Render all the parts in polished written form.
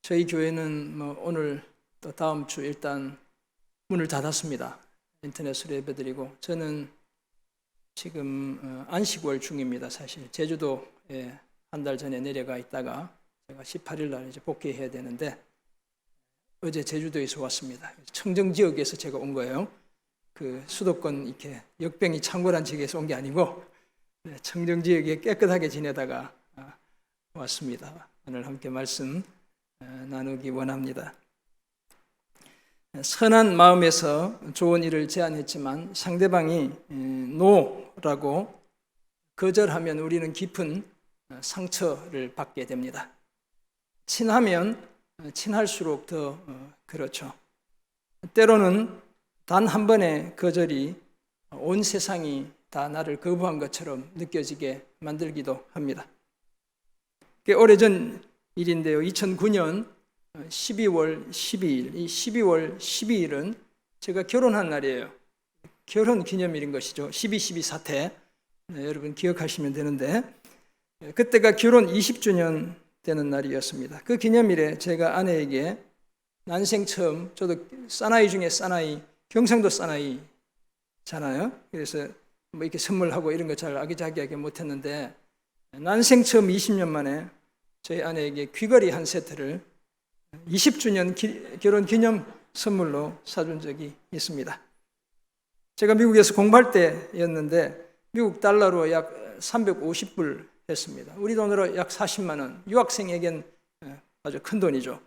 저희 교회는 오늘 또 다음 주 일단 문을 닫았습니다. 인터넷으로 예배드리고 저는 지금 안식월 중입니다. 사실 제주도에 한 달 전에 내려가 있다가 제가 18일 날 이제 복귀해야 되는데 어제 제주도에서 왔습니다. 청정 지역에서 제가 온 거예요. 그 수도권 이렇게 역병이 창궐한 지역에서 온 게 아니고 청정 지역에 깨끗하게 지내다가 왔습니다. 오늘 함께 말씀 나누기 원합니다. 선한 마음에서 좋은 일을 제안했지만 상대방이 노라고 거절하면 우리는 깊은 상처를 받게 됩니다. 친하면 친할수록 더 그렇죠. 때로는 단 한 번의 거절이 온 세상이 다 나를 거부한 것처럼 느껴지게 만들기도 합니다. 꽤 오래전 일인데요. 2009년 12월 12일, 이 12월 12일은 제가 결혼한 날이에요. 결혼 기념일인 것이죠. 12.12 사태. 여러분 기억하시면 되는데 그때가 결혼 20주년 되는 날이었습니다. 그 기념일에 제가 아내에게 난생 처음, 저도 사나이 중에 사나이, 경상도 사나이잖아요. 그래서 이렇게 선물하고 이런 거 잘 아기자기하게 못했는데 난생 처음 20년 만에 저희 아내에게 귀걸이 한 세트를 20주년 결혼 기념 선물로 사준 적이 있습니다. 제가 미국에서 공부할 때였는데 미국 달러로 약 350불 했습니다. 우리 돈으로 약 40만 원. 유학생에겐 아주 큰 돈이죠.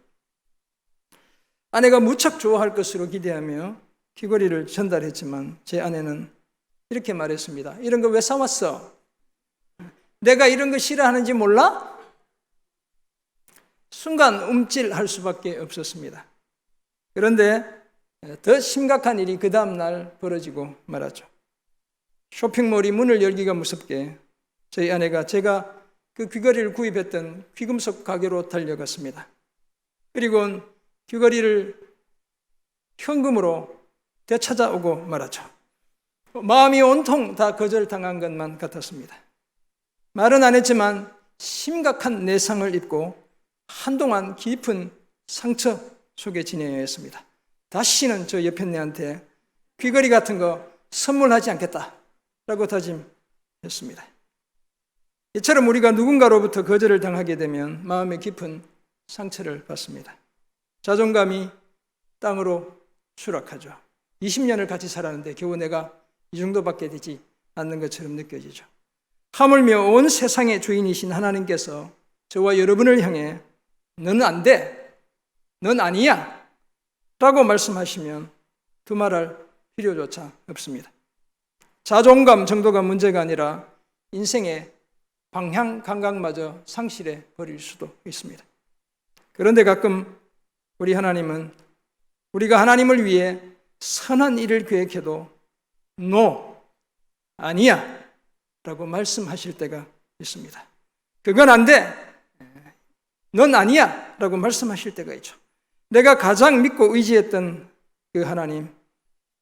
아내가 무척 좋아할 것으로 기대하며 귀걸이를 전달했지만 제 아내는 이렇게 말했습니다. 이런 거 왜 사왔어? 내가 이런 거 싫어하는지 몰라? 순간 움찔할 수밖에 없었습니다. 그런데 더 심각한 일이 그 다음 날 벌어지고 말았죠. 쇼핑몰이 문을 열기가 무섭게 저희 아내가 제가 그 귀걸이를 구입했던 귀금속 가게로 달려갔습니다. 그리고 귀걸이를 현금으로 되찾아오고 말았죠. 마음이 온통 다 거절당한 것만 같았습니다. 말은 안 했지만 심각한 내상을 입고 한동안 깊은 상처 속에 지내야 했습니다. 다시는 저 옆에 내한테 귀걸이 같은 거 선물하지 않겠다라고 다짐했습니다. 이처럼 우리가 누군가로부터 거절을 당하게 되면 마음에 깊은 상처를 받습니다. 자존감이 땅으로 추락하죠. 20년을 같이 살았는데 겨우 내가 이 정도밖에 되지 않는 것처럼 느껴지죠. 하물며 온 세상의 주인이신 하나님께서 저와 여러분을 향해 너는 안 돼, 넌 아니야 라고 말씀하시면 두말할 필요조차 없습니다. 자존감 정도가 문제가 아니라 인생의 방향 감각마저 상실해 버릴 수도 있습니다. 그런데 가끔 우리 하나님은 우리가 하나님을 위해 선한 일을 계획해도 No, 아니야 라고 말씀하실 때가 있습니다. 그건 안 돼, 넌 아니야 라고 말씀하실 때가 있죠. 내가 가장 믿고 의지했던 그 하나님,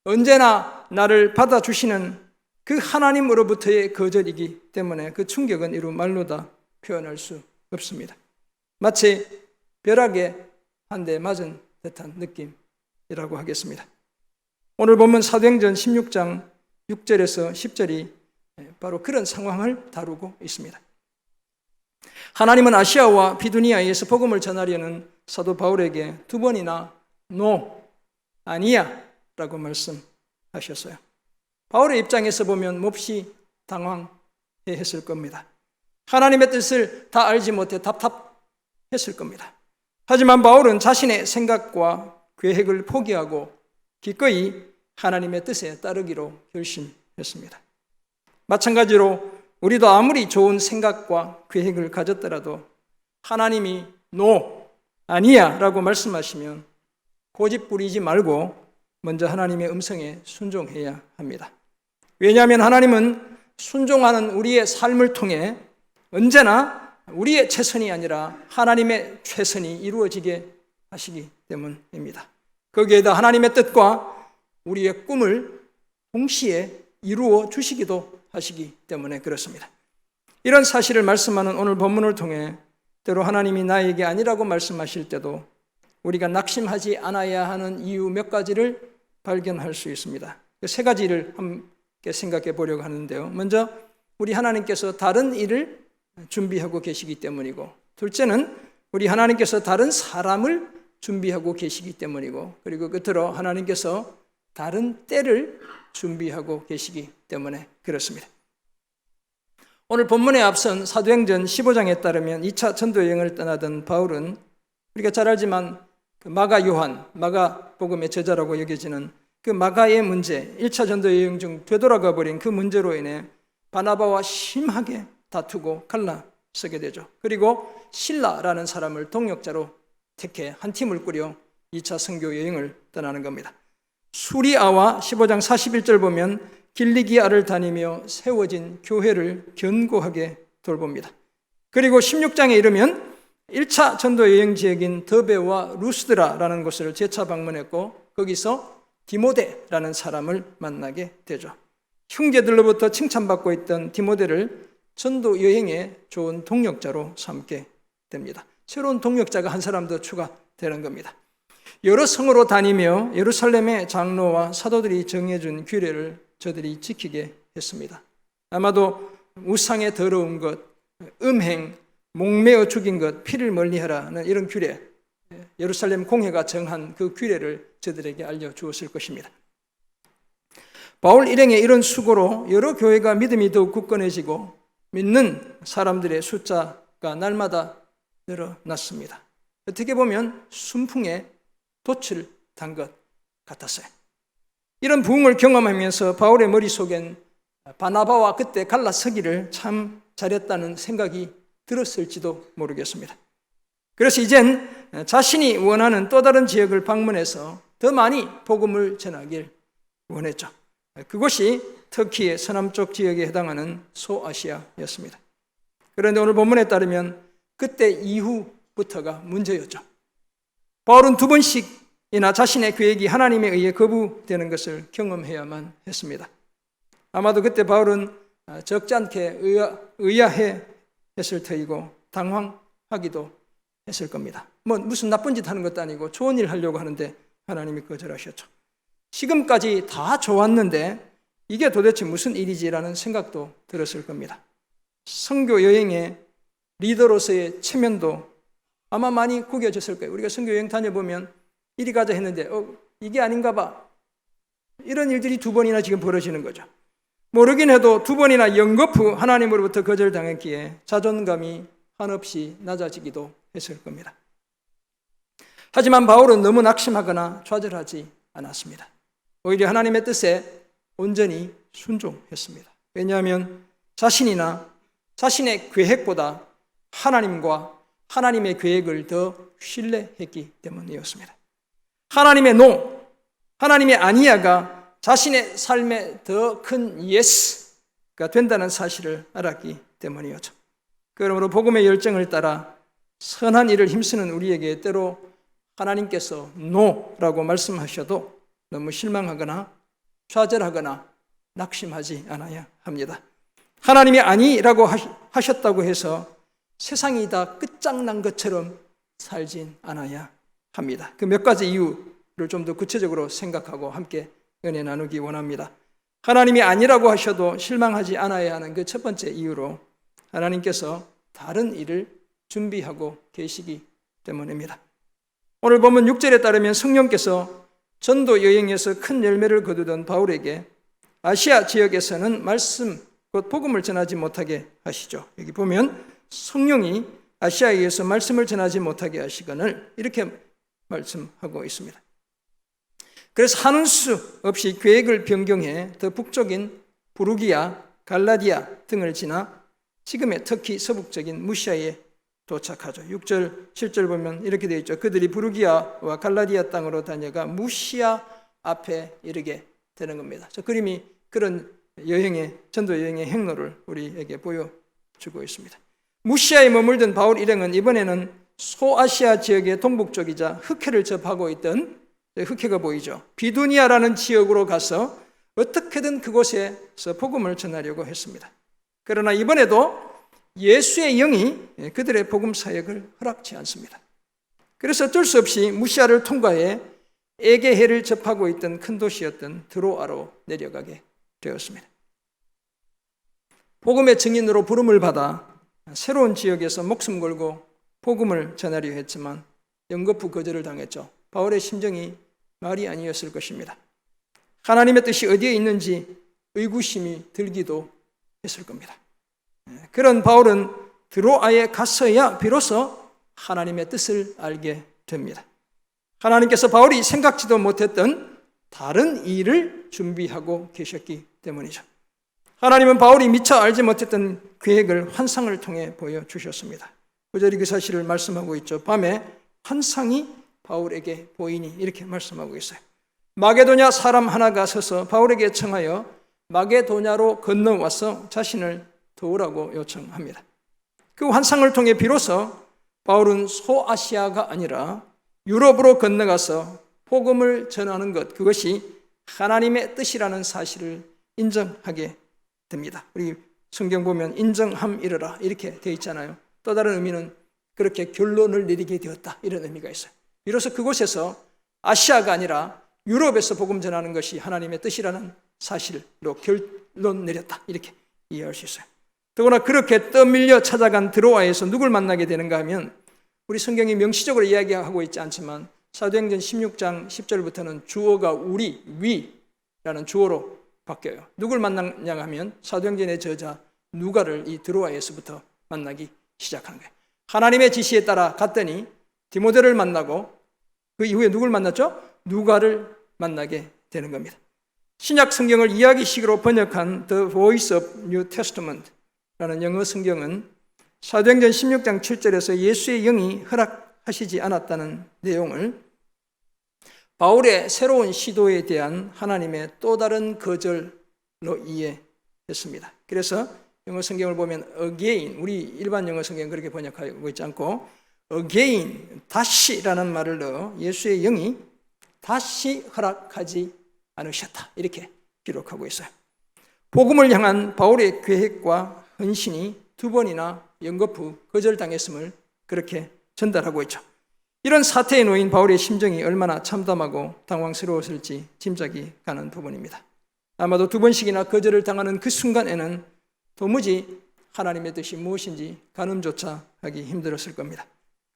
언제나 나를 받아주시는 그 하나님으로부터의 거절이기 때문에 그 충격은 이루 말로 다 표현할 수 없습니다. 마치 벼락에 한 대 맞은 듯한 느낌이라고 하겠습니다. 오늘 본문 사도행전 16장 6절에서 10절이 바로 그런 상황을 다루고 있습니다. 하나님은 아시아와 비두니아에서 복음을 전하려는 사도 바울에게 두 번이나 No, 아니야 라고 말씀하셨어요. 바울의 입장에서 보면 몹시 당황했을 겁니다. 하나님의 뜻을 다 알지 못해 답답했을 겁니다. 하지만 바울은 자신의 생각과 계획을 포기하고 기꺼이 하나님의 뜻에 따르기로 결심했습니다. 마찬가지로 우리도 아무리 좋은 생각과 계획을 가졌더라도 하나님이 No, 아니야 라고 말씀하시면 고집 부리지 말고 먼저 하나님의 음성에 순종해야 합니다. 왜냐하면 하나님은 순종하는 우리의 삶을 통해 언제나 우리의 최선이 아니라 하나님의 최선이 이루어지게 하시기 때문입니다. 거기에다 하나님의 뜻과 우리의 꿈을 동시에 이루어 주시기도 하시기 때문에 그렇습니다. 이런 사실을 말씀하는 오늘 본문을 통해 때로 하나님이 나에게 아니라고 말씀하실 때도 우리가 낙심하지 않아야 하는 이유 몇 가지를 발견할 수 있습니다. 세 가지를 함께 생각해 보려고 하는데요. 먼저 우리 하나님께서 다른 일을 준비하고 계시기 때문이고, 둘째는 우리 하나님께서 다른 사람을 준비하고 계시기 때문이고, 그리고 끝으로 하나님께서 다른 때를 준비하고 계시기 때문에 그렇습니다. 오늘 본문에 앞선 사도행전 15장에 따르면 2차 전도 여행을 떠나던 바울은 우리가 잘 알지만 마가 요한, 마가복음의 저자라고 여겨지는 그 마가의 문제, 1차 전도 여행 중 되돌아가 버린 그 문제로 인해 바나바와 심하게 다투고 갈라서게 되죠. 그리고 실라라는 사람을 동역자로 택해 한 팀을 꾸려 2차 선교 여행을 떠나는 겁니다. 수리아와 15장 41절 보면 길리기아를 다니며 세워진 교회를 견고하게 돌봅니다. 그리고 16장에 이르면 1차 전도 여행 지역인 더베와 루스드라라는 곳을 재차 방문했고, 거기서 디모데라는 사람을 만나게 되죠. 형제들로부터 칭찬받고 있던 디모데를 전도 여행의 좋은 동역자로 삼게 됩니다. 새로운 동역자가 한 사람 더 추가되는 겁니다. 여러 성으로 다니며 예루살렘의 장로와 사도들이 정해준 규례를 저들이 지키게 했습니다. 아마도 우상의 더러운 것, 음행, 목매어 죽인 것, 피를 멀리하라는 이런 규례, 예루살렘 공회가 정한 그 규례를 저들에게 알려주었을 것입니다. 바울 일행의 이런 수고로 여러 교회가 믿음이 더욱 굳건해지고 믿는 사람들의 숫자가 날마다 늘어났습니다. 어떻게 보면 순풍에 돛을 단 것 같았어요. 이런 부흥을 경험하면서 바울의 머릿속엔 바나바와 그때 갈라서기를 참 잘했다는 생각이 들었을지도 모르겠습니다. 그래서 이젠 자신이 원하는 또 다른 지역을 방문해서 더 많이 복음을 전하길 원했죠. 그곳이 터키의 서남쪽 지역에 해당하는 소아시아였습니다. 그런데 오늘 본문에 따르면 그때 이후부터가 문제였죠. 바울은 2번씩이나 자신의 계획이 하나님에 의해 거부되는 것을 경험해야만 했습니다. 아마도 그때 바울은 적지 않게 의아해 했을 터이고 당황하기도 했을 겁니다. 무슨 나쁜 짓 하는 것도 아니고 좋은 일 하려고 하는데 하나님이 거절하셨죠. 지금까지 다 좋았는데 이게 도대체 무슨 일이지라는 생각도 들었을 겁니다. 선교 여행의 리더로서의 체면도 아마 많이 구겨졌을 거예요. 우리가 선교 여행 다녀보면 이리 가자 했는데 이게 아닌가 봐. 이런 일들이 2번이나 지금 벌어지는 거죠. 모르긴 해도 2번이나 연거푸 하나님으로부터 거절당했기에 자존감이 한없이 낮아지기도 했을 겁니다. 하지만 바울은 너무 낙심하거나 좌절하지 않았습니다. 오히려 하나님의 뜻에 온전히 순종했습니다. 왜냐하면 자신이나 자신의 계획보다 하나님과 하나님의 계획을 더 신뢰했기 때문이었습니다. 하나님의 노, 하나님의 아니야가 자신의 삶에 더 큰 예스가 된다는 사실을 알았기 때문이었죠. 그러므로 복음의 열정을 따라 선한 일을 힘쓰는 우리에게 때로 하나님께서 노라고 말씀하셔도 너무 실망하거나 좌절하거나 낙심하지 않아야 합니다. 하나님이 아니라고 하셨다고 해서 세상이 다 끝장난 것처럼 살진 않아야 합니다. 그 몇 가지 이유를 좀 더 구체적으로 생각하고 함께 은혜 나누기 원합니다. 하나님이 아니라고 하셔도 실망하지 않아야 하는 그 첫 번째 이유로 하나님께서 다른 일을 준비하고 계시기 때문입니다. 오늘 보면 6절에 따르면 성령께서 전도 여행에서 큰 열매를 거두던 바울에게 아시아 지역에서는 말씀, 곧 복음을 전하지 못하게 하시죠. 여기 보면 성령이 아시아에서 말씀을 전하지 못하게 하시거늘 이렇게 말씀하고 있습니다. 그래서 하는 수 없이 계획을 변경해 더 북쪽인 부르기아, 갈라디아 등을 지나 지금의 터키 서북적인 무시아에 도착하죠. 6절, 7절 보면 이렇게 되어 있죠. 그들이 부르기아와 갈라디아 땅으로 다녀가 무시아 앞에 이르게 되는 겁니다. 저 그림이 그런 전도 여행의 행로를 우리에게 보여주고 있습니다. 무시아에 머물던 바울 일행은 이번에는 소아시아 지역의 동북쪽이자 흑해를 접하고 있던, 흑해가 보이죠, 비두니아라는 지역으로 가서 어떻게든 그곳에서 복음을 전하려고 했습니다. 그러나 이번에도 예수의 영이 그들의 복음 사역을 허락치 않습니다. 그래서 어쩔 수 없이 무시아를 통과해 에게해를 접하고 있던 큰 도시였던 드로아로 내려가게 되었습니다. 복음의 증인으로 부름을 받아 새로운 지역에서 목숨 걸고 복음을 전하려 했지만 연거푸 거절을 당했죠. 바울의 심정이 말이 아니었을 것입니다. 하나님의 뜻이 어디에 있는지 의구심이 들기도 했을 겁니다. 그런 바울은 드로아에 갔어야 비로소 하나님의 뜻을 알게 됩니다. 하나님께서 바울이 생각지도 못했던 다른 일을 준비하고 계셨기 때문이죠. 하나님은 바울이 미처 알지 못했던 계획을 환상을 통해 보여주셨습니다. 9절이 그 사실을 말씀하고 있죠. 밤에 환상이 바울에게 보이니 이렇게 말씀하고 있어요. 마게도냐 사람 하나가 서서 바울에게 청하여 마게도냐로 건너와서 자신을 도우라고 요청합니다. 그 환상을 통해 비로소 바울은 소아시아가 아니라 유럽으로 건너가서 복음을 전하는 것, 그것이 하나님의 뜻이라는 사실을 인정하게 됩니다. 우리 성경 보면 인정함 이르라 이렇게 되어 있잖아요. 또 다른 의미는 그렇게 결론을 내리게 되었다 이런 의미가 있어요. 비로소 그곳에서 아시아가 아니라 유럽에서 복음 전하는 것이 하나님의 뜻이라는 사실로 결론 내렸다 이렇게 이해할 수 있어요. 더구나 그렇게 떠밀려 찾아간 드로아에서 누굴 만나게 되는가 하면 우리 성경이 명시적으로 이야기하고 있지 않지만 사도행전 16장 10절부터는 주어가 우리, 위라는 주어로 바뀌어요. 누굴 만나냐 하면 사도행전의 저자 누가를 이 드로아에서부터 만나기 시작하는 거예요. 하나님의 지시에 따라 갔더니 디모데를 만나고 그 이후에 누굴 만났죠? 누가를 만나게 되는 겁니다. 신약 성경을 이야기식으로 번역한 The Voice of New Testament 라는 영어 성경은 사도행전 16장 7절에서 예수의 영이 허락하시지 않았다는 내용을 바울의 새로운 시도에 대한 하나님의 또 다른 거절로 이해했습니다. 그래서 영어 성경을 보면 again, 우리 일반 영어 성경은 그렇게 번역하고 있지 않고 again, 다시라는 말을 넣어 예수의 영이 다시 허락하지 않으셨다 이렇게 기록하고 있어요. 복음을 향한 바울의 계획과 헌신이 두 번이나 연거푸 거절당했음을 그렇게 전달하고 있죠. 이런 사태에 놓인 바울의 심정이 얼마나 참담하고 당황스러웠을지 짐작이 가는 부분입니다. 아마도 두 번씩이나 거절을 당하는 그 순간에는 도무지 하나님의 뜻이 무엇인지 가늠조차 하기 힘들었을 겁니다.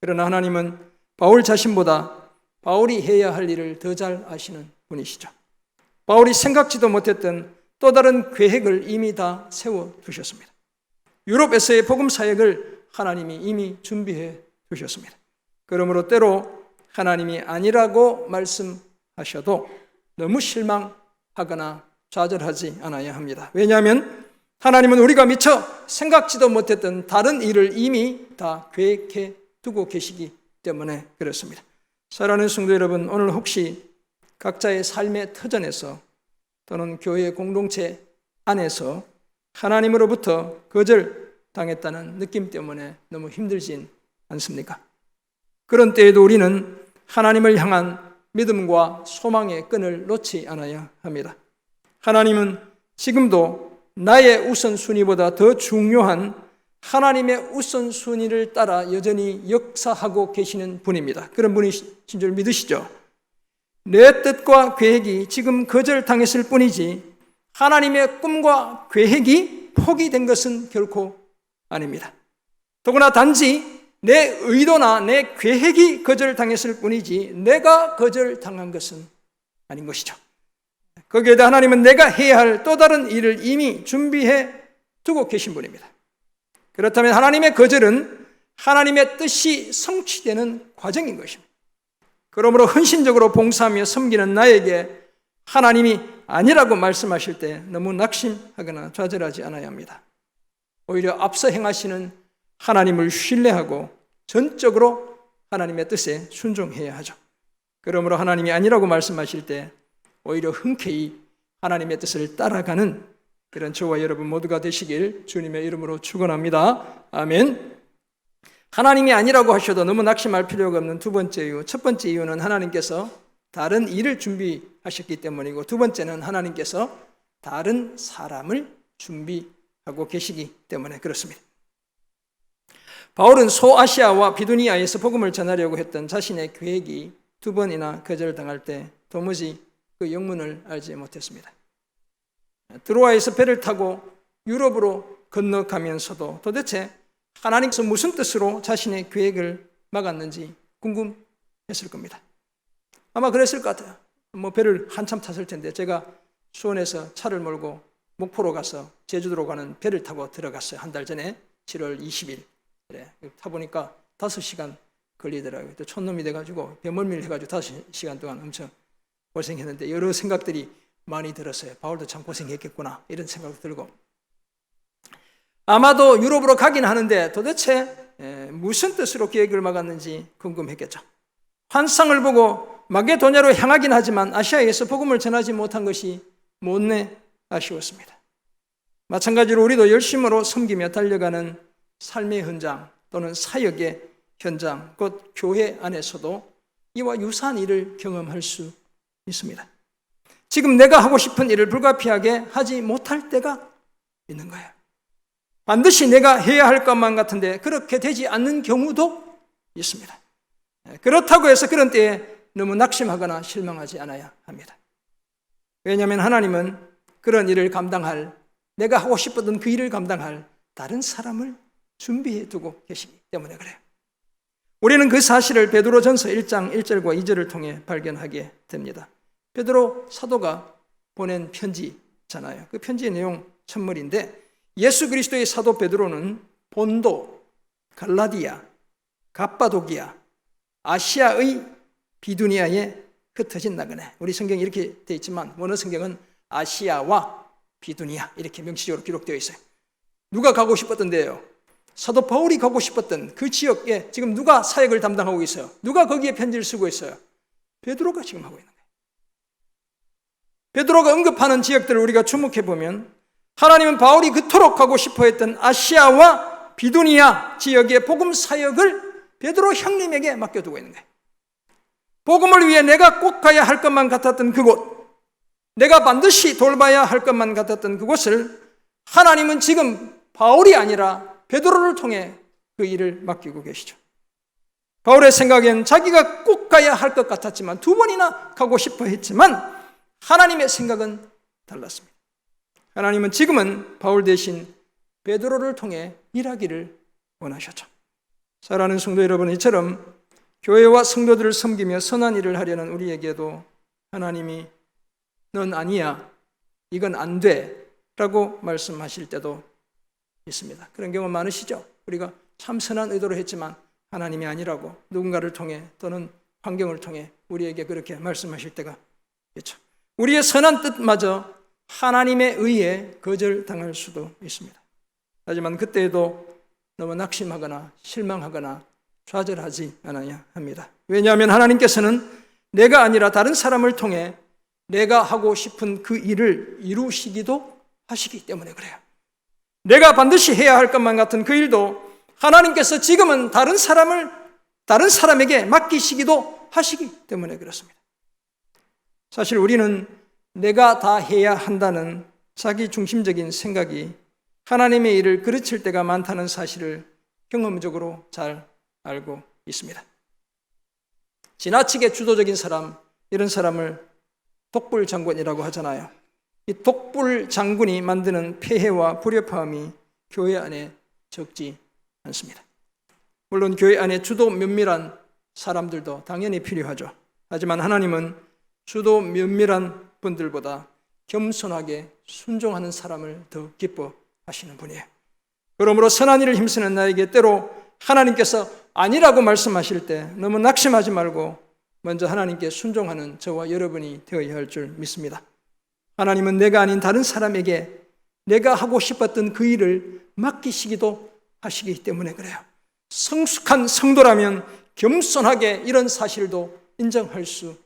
그러나 하나님은 바울 자신보다 바울이 해야 할 일을 더 잘 아시는 분이시죠. 바울이 생각지도 못했던 또 다른 계획을 이미 다 세워두셨습니다. 유럽에서의 복음 사역을 하나님이 이미 준비해 두셨습니다. 그러므로 때로 하나님이 아니라고 말씀하셔도 너무 실망하거나 좌절하지 않아야 합니다. 왜냐하면 하나님은 우리가 미처 생각지도 못했던 다른 일을 이미 다 계획해 두고 계시기 때문에 그렇습니다. 사랑하는 성도 여러분, 오늘 혹시 각자의 삶의 터전에서 또는 교회 공동체 안에서 하나님으로부터 거절당했다는 느낌 때문에 너무 힘들진 않습니까? 그런 때에도 우리는 하나님을 향한 믿음과 소망의 끈을 놓지 않아야 합니다. 하나님은 지금도 나의 우선순위보다 더 중요한 하나님의 우선순위를 따라 여전히 역사하고 계시는 분입니다. 그런 분이신 줄 믿으시죠? 내 뜻과 계획이 지금 거절당했을 뿐이지 하나님의 꿈과 계획이 포기된 것은 결코 아닙니다. 더구나 단지 내 의도나 내 계획이 거절당했을 뿐이지 내가 거절당한 것은 아닌 것이죠. 거기에 대해 하나님은 내가 해야 할 또 다른 일을 이미 준비해 두고 계신 분입니다. 그렇다면 하나님의 거절은 하나님의 뜻이 성취되는 과정인 것입니다. 그러므로 헌신적으로 봉사하며 섬기는 나에게 하나님이 아니라고 말씀하실 때 너무 낙심하거나 좌절하지 않아야 합니다. 오히려 앞서 행하시는 하나님을 신뢰하고 전적으로 하나님의 뜻에 순종해야 하죠. 그러므로 하나님이 아니라고 말씀하실 때 오히려 흔쾌히 하나님의 뜻을 따라가는 그런 저와 여러분 모두가 되시길 주님의 이름으로 축원합니다. 아멘. 하나님이 아니라고 하셔도 너무 낙심할 필요가 없는 두 번째 이유. 첫 번째 이유는 하나님께서 다른 일을 준비하셨기 때문이고, 두 번째는 하나님께서 다른 사람을 준비하고 계시기 때문에 그렇습니다. 바울은 소아시아와 비두니아에서 복음을 전하려고 했던 자신의 계획이 2번이나 거절당할 때 도무지 그 영문을 알지 못했습니다. 드로아에서 배를 타고 유럽으로 건너가면서도 도대체 하나님께서 무슨 뜻으로 자신의 계획을 막았는지 궁금했을 겁니다. 아마 그랬을 것 같아요. 배를 한참 탔을 텐데 제가 수원에서 차를 몰고 목포로 가서 제주도로 가는 배를 타고 들어갔어요. 한 달 전에 7월 20일. 그래. 타보니까 5시간 걸리더라고요. 또 촌놈이 돼가지고 배멀미를 해가지고 5시간 동안 엄청 고생했는데 여러 생각들이 많이 들었어요. 바울도 참 고생했겠구나 이런 생각도 들고, 아마도 유럽으로 가긴 하는데 도대체 무슨 뜻으로 계획을 막았는지 궁금했겠죠. 환상을 보고 마게도냐로 향하긴 하지만 아시아에서 복음을 전하지 못한 것이 못내 아쉬웠습니다. 마찬가지로 우리도 열심으로 섬기며 달려가는 삶의 현장 또는 사역의 현장, 곧 교회 안에서도 이와 유사한 일을 경험할 수 있습니다. 지금 내가 하고 싶은 일을 불가피하게 하지 못할 때가 있는 거예요. 반드시 내가 해야 할 것만 같은데 그렇게 되지 않는 경우도 있습니다. 그렇다고 해서 그런 때에 너무 낙심하거나 실망하지 않아야 합니다. 왜냐하면 하나님은 그런 일을 감당할, 내가 하고 싶었던 그 일을 감당할 다른 사람을 준비해 두고 계시기 때문에 그래요. 우리는 그 사실을 베드로전서 1장 1절과 2절을 통해 발견하게 됩니다. 베드로 사도가 보낸 편지잖아요. 그 편지의 내용 천물인데, 예수 그리스도의 사도 베드로는 본도, 갈라디아, 갑바도기아, 아시아의 비두니아에 흩어진 나그네. 우리 성경이 이렇게 되어 있지만 원어 성경은 아시아와 비두니아 이렇게 명시적으로 기록되어 있어요. 누가 가고 싶었던 데예요? 사도 바울이 가고 싶었던 그 지역에 지금 누가 사역을 담당하고 있어요? 누가 거기에 편지를 쓰고 있어요? 베드로가 지금 하고 있는 거예요. 베드로가 언급하는 지역들을 우리가 주목해 보면 하나님은 바울이 그토록 가고 싶어 했던 아시아와 비두니아 지역의 복음 사역을 베드로 형님에게 맡겨두고 있는 거예요. 복음을 위해 내가 꼭 가야 할 것만 같았던 그곳, 내가 반드시 돌봐야 할 것만 같았던 그곳을 하나님은 지금 바울이 아니라 베드로를 통해 그 일을 맡기고 계시죠. 바울의 생각엔 자기가 꼭 가야 할 것 같았지만 2번이나 가고 싶어 했지만 하나님의 생각은 달랐습니다. 하나님은 지금은 바울 대신 베드로를 통해 일하기를 원하셨죠. 사랑하는 성도 여러분, 이처럼 교회와 성도들을 섬기며 선한 일을 하려는 우리에게도 하나님이 넌 아니야, 이건 안 돼 라고 말씀하실 때도 있습니다. 그런 경우 많으시죠? 우리가 참 선한 의도로 했지만 하나님이 아니라고 누군가를 통해 또는 환경을 통해 우리에게 그렇게 말씀하실 때가 있죠. 우리의 선한 뜻마저 하나님의 의에 거절당할 수도 있습니다. 하지만 그때에도 너무 낙심하거나 실망하거나 좌절하지 않아야 합니다. 왜냐하면 하나님께서는 내가 아니라 다른 사람을 통해 내가 하고 싶은 그 일을 이루시기도 하시기 때문에 그래요. 내가 반드시 해야 할 것만 같은 그 일도 하나님께서 지금은 다른 사람에게 맡기시기도 하시기 때문에 그렇습니다. 사실 우리는 내가 다 해야 한다는 자기 중심적인 생각이 하나님의 일을 그르칠 때가 많다는 사실을 경험적으로 잘 알고 있습니다. 지나치게 주도적인 사람, 이런 사람을 독불 장군이라고 하잖아요. 이 독불 장군이 만드는 폐해와 불협화음이 교회 안에 적지 않습니다. 물론 교회 안에 주도 면밀한 사람들도 당연히 필요하죠. 하지만 하나님은 주도 면밀한 분들보다 겸손하게 순종하는 사람을 더 기뻐하시는 분이에요. 그러므로 선한 일을 힘쓰는 나에게 때로 하나님께서 아니라고 말씀하실 때 너무 낙심하지 말고 먼저 하나님께 순종하는 저와 여러분이 되어야 할 줄 믿습니다. 하나님은 내가 아닌 다른 사람에게 내가 하고 싶었던 그 일을 맡기시기도 하시기 때문에 그래요. 성숙한 성도라면 겸손하게 이런 사실도 인정할 수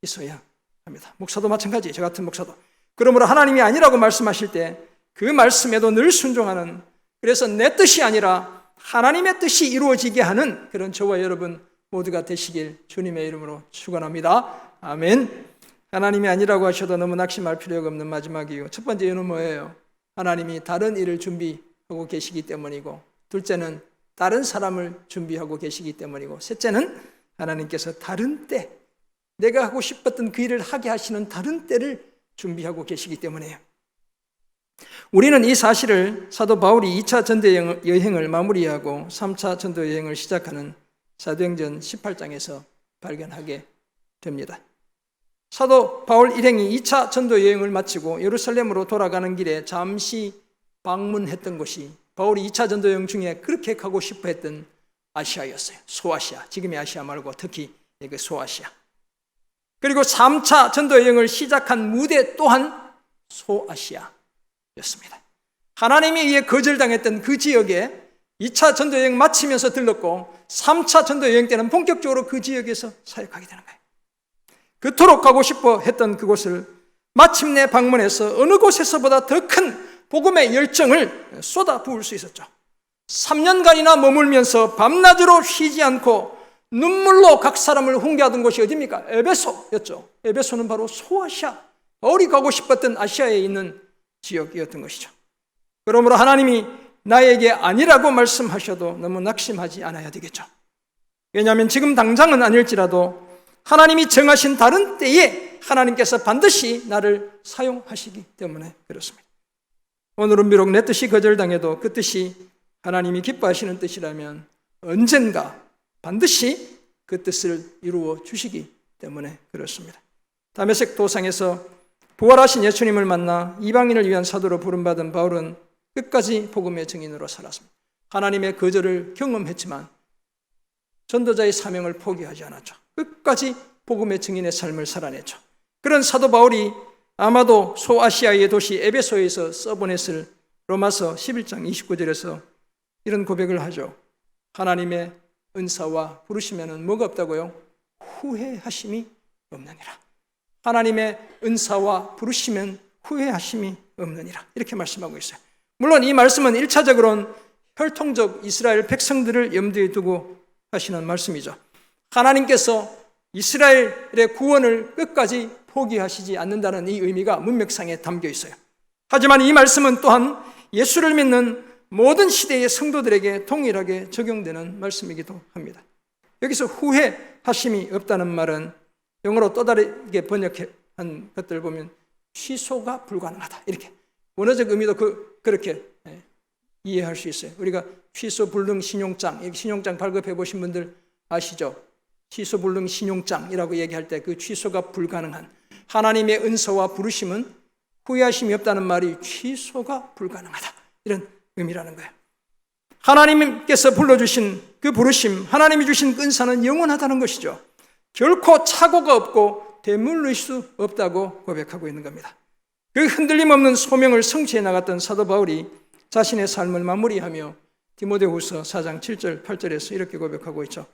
있어야 합니다. 목사도 마찬가지, 저 같은 목사도. 그러므로 하나님이 아니라고 말씀하실 때 그 말씀에도 늘 순종하는, 그래서 내 뜻이 아니라 하나님의 뜻이 이루어지게 하는 그런 저와 여러분 모두가 되시길 주님의 이름으로 축원합니다. 아멘. 하나님이 아니라고 하셔도 너무 낙심할 필요가 없는 마지막 이유. 첫 번째 이유는 뭐예요? 하나님이 다른 일을 준비하고 계시기 때문이고, 둘째는 다른 사람을 준비하고 계시기 때문이고, 셋째는 하나님께서 다른 때, 내가 하고 싶었던 그 일을 하게 하시는 다른 때를 준비하고 계시기 때문이에요. 우리는 이 사실을 사도 바울이 2차 전도 여행을 마무리하고 3차 전도 여행을 시작하는 사도행전 18장에서 발견하게 됩니다. 사도 바울 일행이 2차 전도 여행을 마치고 예루살렘으로 돌아가는 길에 잠시 방문했던 곳이 바울이 2차 전도 여행 중에 그렇게 가고 싶어 했던 아시아였어요. 소아시아, 지금의 아시아 말고 특히 그 소아시아. 그리고 3차 전도 여행을 시작한 무대 또한 소아시아였습니다. 하나님에 의해 거절당했던 그 지역에 2차 전도 여행 마치면서 들렀고 3차 전도 여행 때는 본격적으로 그 지역에서 사역하게 되는 거예요. 그토록 가고 싶어 했던 그곳을 마침내 방문해서 어느 곳에서보다 더 큰 복음의 열정을 쏟아 부을 수 있었죠. 3년간이나 머물면서 밤낮으로 쉬지 않고 눈물로 각 사람을 훈계하던 곳이 어디입니까? 에베소였죠. 에베소는 바로 소아시아, 바울이 가고 싶었던 아시아에 있는 지역이었던 것이죠. 그러므로 하나님이 나에게 아니라고 말씀하셔도 너무 낙심하지 않아야 되겠죠. 왜냐하면 지금 당장은 아닐지라도 하나님이 정하신 다른 때에 하나님께서 반드시 나를 사용하시기 때문에 그렇습니다. 오늘은 비록 내 뜻이 거절당해도 그 뜻이 하나님이 기뻐하시는 뜻이라면 언젠가 반드시 그 뜻을 이루어 주시기 때문에 그렇습니다. 다메섹 도상에서 부활하신 예수님을 만나 이방인을 위한 사도로 부름받은 바울은 끝까지 복음의 증인으로 살았습니다. 하나님의 거절을 경험했지만 전도자의 사명을 포기하지 않았죠. 끝까지 복음의 증인의 삶을 살아냈죠. 그런 사도 바울이 아마도 소아시아의 도시 에베소에서 써보냈을 로마서 11장 29절에서 이런 고백을 하죠. 하나님의 은사와 부르시면은 뭐가 없다고요? 후회하심이 없느니라. 하나님의 은사와 부르시면 후회하심이 없느니라. 이렇게 말씀하고 있어요. 물론 이 말씀은 1차적으로는 혈통적 이스라엘 백성들을 염두에 두고 하시는 말씀이죠. 하나님께서 이스라엘의 구원을 끝까지 포기하시지 않는다는 이 의미가 문맥상에 담겨 있어요. 하지만 이 말씀은 또한 예수를 믿는 모든 시대의 성도들에게 동일하게 적용되는 말씀이기도 합니다. 여기서 후회하심이 없다는 말은 영어로 또 다르게 번역한 것들 보면 취소가 불가능하다, 이렇게 원어적 의미도 그렇게 이해할 수 있어요. 우리가 취소 불능 신용장, 신용장 발급해 보신 분들 아시죠? 취소 불능 신용장이라고 얘기할 때 그 취소가 불가능한 하나님의 은사와 부르심은 후회하심이 없다는 말이 취소가 불가능하다, 이런 의미라는 거예요. 하나님께서 불러주신 그 부르심, 하나님이 주신 은사는 영원하다는 것이죠. 결코 착오가 없고 되물릴 수 없다고 고백하고 있는 겁니다. 그 흔들림 없는 소명을 성취해 나갔던 사도 바울이 자신의 삶을 마무리하며 디모데후서 4장 7절 8절에서 이렇게 고백하고 있죠.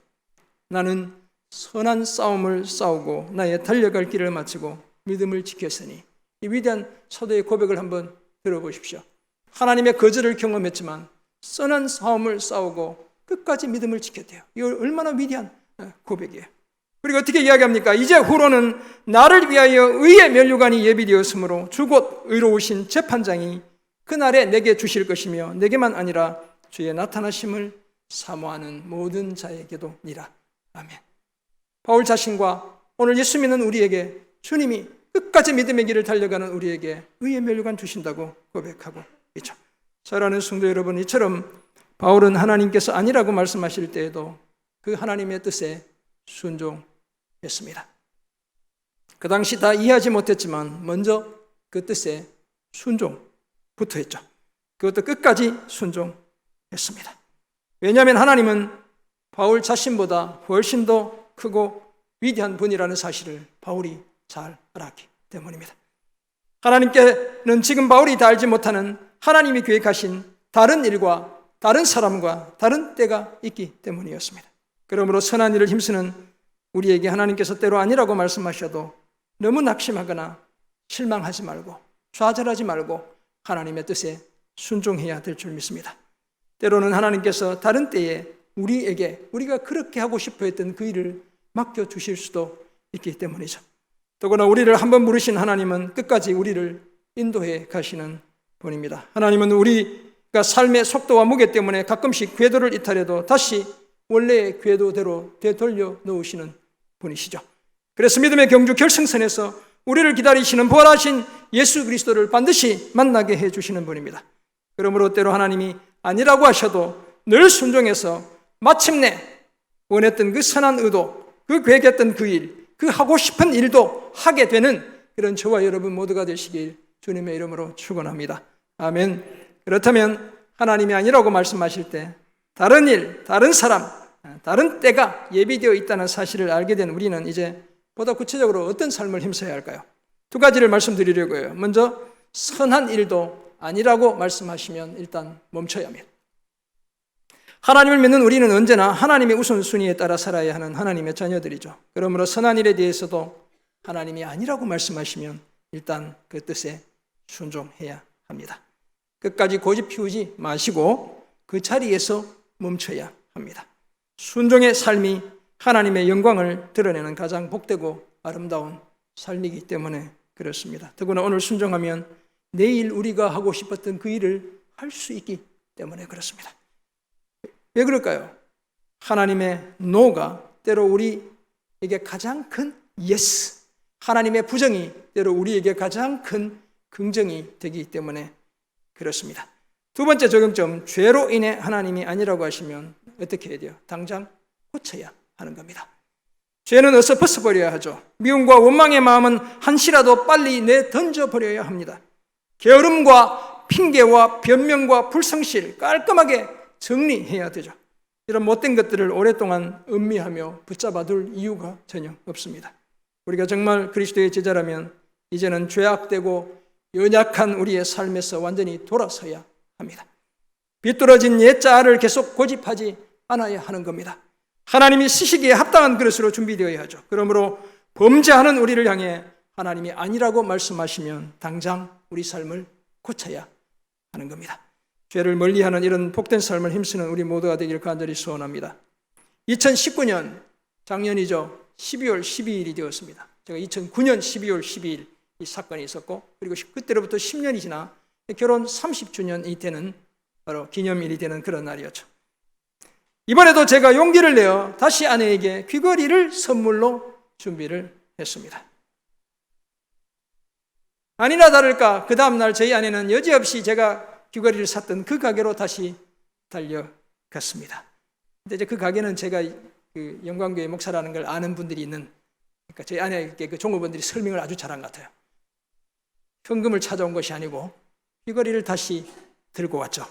나는 선한 싸움을 싸우고 나의 달려갈 길을 마치고 믿음을 지켰으니. 이 위대한 사도의 고백을 한번 들어보십시오. 하나님의 거절을 경험했지만 선한 싸움을 싸우고 끝까지 믿음을 지켰대요. 이거 얼마나 위대한 고백이에요. 그리고 어떻게 이야기합니까? 이제 후로는 나를 위하여 의의 면류관이 예비되었으므로 주곧 의로우신 재판장이 그날에 내게 주실 것이며 내게만 아니라 주의 나타나심을 사모하는 모든 자에게도 니라. 아멘. 바울 자신과 오늘 예수 믿는 우리에게 주님이 끝까지 믿음의 길을 달려가는 우리에게 의의 면류관 주신다고 고백하고 있죠. 사랑하는 성도 여러분, 이처럼 바울은 하나님께서 아니라고 말씀하실 때에도 그 하나님의 뜻에 순종했습니다. 그 당시 다 이해하지 못했지만 먼저 그 뜻에 순종부터 했죠. 그것도 끝까지 순종했습니다. 왜냐하면 하나님은 바울 자신보다 훨씬 더 크고 위대한 분이라는 사실을 바울이 잘 알았기 때문입니다. 하나님께는 지금 바울이 다 알지 못하는 하나님이 계획하신 다른 일과 다른 사람과 다른 때가 있기 때문이었습니다. 그러므로 선한 일을 힘쓰는 우리에게 하나님께서 때로 아니라고 말씀하셔도 너무 낙심하거나 실망하지 말고 좌절하지 말고 하나님의 뜻에 순종해야 될 줄 믿습니다. 때로는 하나님께서 다른 때에 우리에게 우리가 그렇게 하고 싶어 했던 그 일을 맡겨주실 수도 있기 때문이죠. 더구나 우리를 한번 부르신 하나님은 끝까지 우리를 인도해 가시는 분입니다. 하나님은 우리 그러니까 삶의 속도와 무게 때문에 가끔씩 궤도를 이탈해도 다시 원래의 궤도대로 되돌려 놓으시는 분이시죠. 그래서 믿음의 경주 결승선에서 우리를 기다리시는 부활하신 예수 그리스도를 반드시 만나게 해주시는 분입니다. 그러므로 때로 하나님이 아니라고 하셔도 늘 순종해서 마침내 원했던 그 선한 의도, 그 계획했던 그 일, 그 하고 싶은 일도 하게 되는 그런 저와 여러분 모두가 되시길 주님의 이름으로 축원합니다. 아멘. 그렇다면 하나님이 아니라고 말씀하실 때 다른 일, 다른 사람, 다른 때가 예비되어 있다는 사실을 알게 된 우리는 이제 보다 구체적으로 어떤 삶을 힘써야 할까요? 두 가지를 말씀드리려고 해요. 먼저 선한 일도 아니라고 말씀하시면 일단 멈춰야 합니다. 하나님을 믿는 우리는 언제나 하나님의 우선순위에 따라 살아야 하는 하나님의 자녀들이죠. 그러므로 선한 일에 대해서도 하나님이 아니라고 말씀하시면 일단 그 뜻에 순종해야 합니다. 끝까지 고집 피우지 마시고 그 자리에서 멈춰야 합니다. 순종의 삶이 하나님의 영광을 드러내는 가장 복되고 아름다운 삶이기 때문에 그렇습니다. 더구나 오늘 순종하면 내일 우리가 하고 싶었던 그 일을 할 수 있기 때문에 그렇습니다. 왜 그럴까요? 하나님의 노가 때로 우리에게 가장 큰 yes, 하나님의 부정이 때로 우리에게 가장 큰 긍정이 되기 때문에 그렇습니다. 두 번째 적용점, 죄로 인해 하나님이 아니라고 하시면 어떻게 해야 돼요? 당장 고쳐야 하는 겁니다. 죄는 어서 벗어버려야 하죠. 미움과 원망의 마음은 한시라도 빨리 내던져버려야 합니다. 게으름과 핑계와 변명과 불성실 깔끔하게 정리해야 되죠. 이런 못된 것들을 오랫동안 음미하며 붙잡아둘 이유가 전혀 없습니다. 우리가 정말 그리스도의 제자라면 이제는 죄악되고 연약한 우리의 삶에서 완전히 돌아서야 합니다. 비뚤어진 옛 자아를 계속 고집하지 않아야 하는 겁니다. 하나님이 쓰시기에 합당한 그릇으로 준비되어야 하죠. 그러므로 범죄하는 우리를 향해 하나님이 아니라고 말씀하시면 당장 우리 삶을 고쳐야 하는 겁니다. 죄를 멀리하는 이런 복된 삶을 힘쓰는 우리 모두가 되기를 간절히 소원합니다. 2019년 작년이죠. 12월 12일이 되었습니다. 제가 2009년 12월 12일 이 사건이 있었고, 그리고 그때로부터 10년이 지나 결혼 30주년이 되는 바로 기념일이 되는 그런 날이었죠. 이번에도 제가 용기를 내어 다시 아내에게 귀걸이를 선물로 준비를 했습니다. 아니나 다를까 그 다음날 저희 아내는 여지없이 제가 귀걸이를 샀던 그 가게로 다시 달려갔습니다. 근데 이제 그 가게는 제가 그 영광교회 목사라는 걸 아는 분들이 있는, 그러니까 저희 아내에게 그 종업원들이 설명을 아주 잘한 것 같아요. 현금을 찾아온 것이 아니고 귀걸이를 다시 들고 왔죠.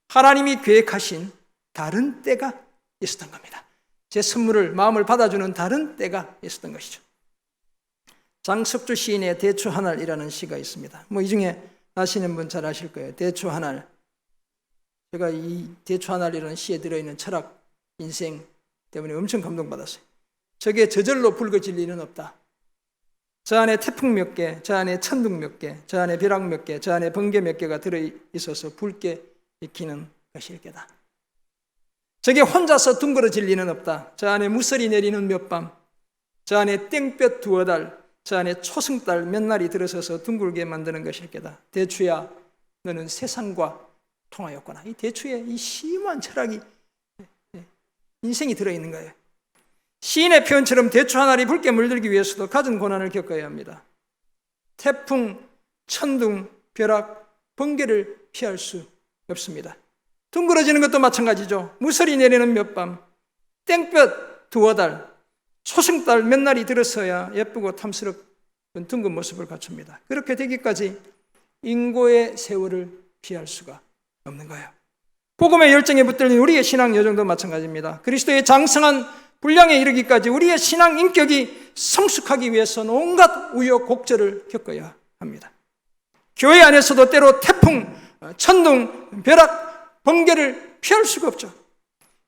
하나님이 계획하신 다른 때가 있었던 겁니다. 제 선물을, 마음을 받아주는 다른 때가 있었던 것이죠. 장석주 시인의 대추 하늘이라는 시가 있습니다. 이 중에 아시는 분 잘 아실 거예요. 대추 하늘. 제가 이 대추 하늘이라는 시에 들어있는 철학, 인생 때문에 엄청 감동받았어요. 저게 저절로 붉어질 리는 없다. 저 안에 태풍 몇 개, 저 안에 천둥 몇 개, 저 안에 벼락 몇 개, 저 안에 번개 몇 개가 들어있어서 붉게 익히는 것일 게다. 저게 혼자서 둥그러질 리는 없다. 저 안에 무서리 내리는 몇 밤, 저 안에 땡볕 두어 달, 저 안에 초승달 몇 날이 들어서서 둥글게 만드는 것일 게다. 대추야, 너는 세상과 통하였구나. 이 대추에 이 심한 철학이, 인생이 들어있는 거예요. 시인의 표현처럼 대추 하나리 붉게 물들기 위해서도 갖은 고난을 겪어야 합니다. 태풍, 천둥, 벼락, 번개를 피할 수 없습니다. 둥그러지는 것도 마찬가지죠. 무서리 내리는 몇 밤, 땡볕 두어 달, 초승달 몇 날이 들어서야 예쁘고 탐스럽은 둥근 모습을 갖춥니다. 그렇게 되기까지 인고의 세월을 피할 수가 없는 거예요. 복음의 열정에 붙들린 우리의 신앙 여정도 마찬가지입니다. 그리스도의 장성한 분량에 이르기까지 우리의 신앙 인격이 성숙하기 위해서는 온갖 우여곡절을 겪어야 합니다. 교회 안에서도 때로 태풍, 천둥, 벼락, 번개를 피할 수가 없죠.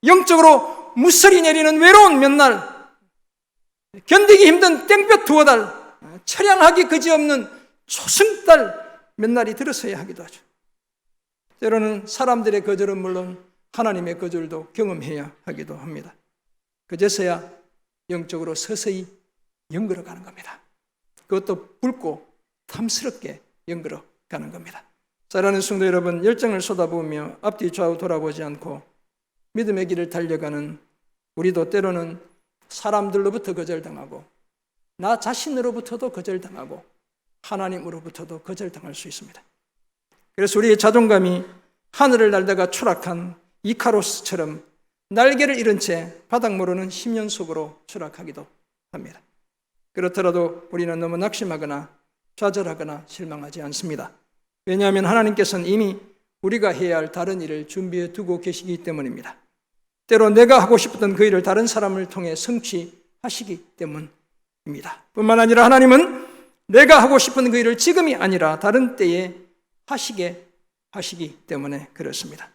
영적으로 무서리 내리는 외로운 몇 날, 견디기 힘든 땡볕 두어 달, 처량하기 그지없는 초승달 몇 날이 들어서야 하기도 하죠. 때로는 사람들의 거절은 물론 하나님의 거절도 경험해야 하기도 합니다. 그제서야 영적으로 서서히 연걸어 가는 겁니다. 그것도 붉고 탐스럽게 연걸어 가는 겁니다. 사랑하는 성도 여러분, 열정을 쏟아부으며 앞뒤 좌우 돌아보지 않고 믿음의 길을 달려가는 우리도 때로는 사람들로부터 거절당하고 나 자신으로부터도 거절당하고 하나님으로부터도 거절당할 수 있습니다. 그래서 우리의 자존감이 하늘을 날다가 추락한 이카로스처럼 날개를 잃은 채 바닥 모르는 심연 속으로 추락하기도 합니다. 그렇더라도 우리는 너무 낙심하거나 좌절하거나 실망하지 않습니다. 왜냐하면 하나님께서는 이미 우리가 해야 할 다른 일을 준비해 두고 계시기 때문입니다. 때로 내가 하고 싶었던 그 일을 다른 사람을 통해 성취하시기 때문입니다. 뿐만 아니라 하나님은 내가 하고 싶은 그 일을 지금이 아니라 다른 때에 하시게 하시기 때문에 그렇습니다.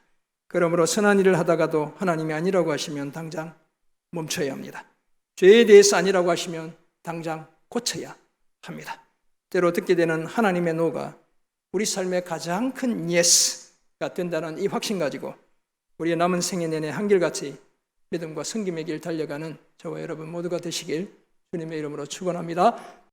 그러므로 선한 일을 하다가도 하나님이 아니라고 하시면 당장 멈춰야 합니다. 죄에 대해서 아니라고 하시면 당장 고쳐야 합니다. 때로 듣게 되는 하나님의 노가 우리 삶의 가장 큰 예스가 된다는 이 확신 가지고 우리의 남은 생애 내내 한결같이 믿음과 섬김의 길 달려가는 저와 여러분 모두가 되시길 주님의 이름으로 축원합니다.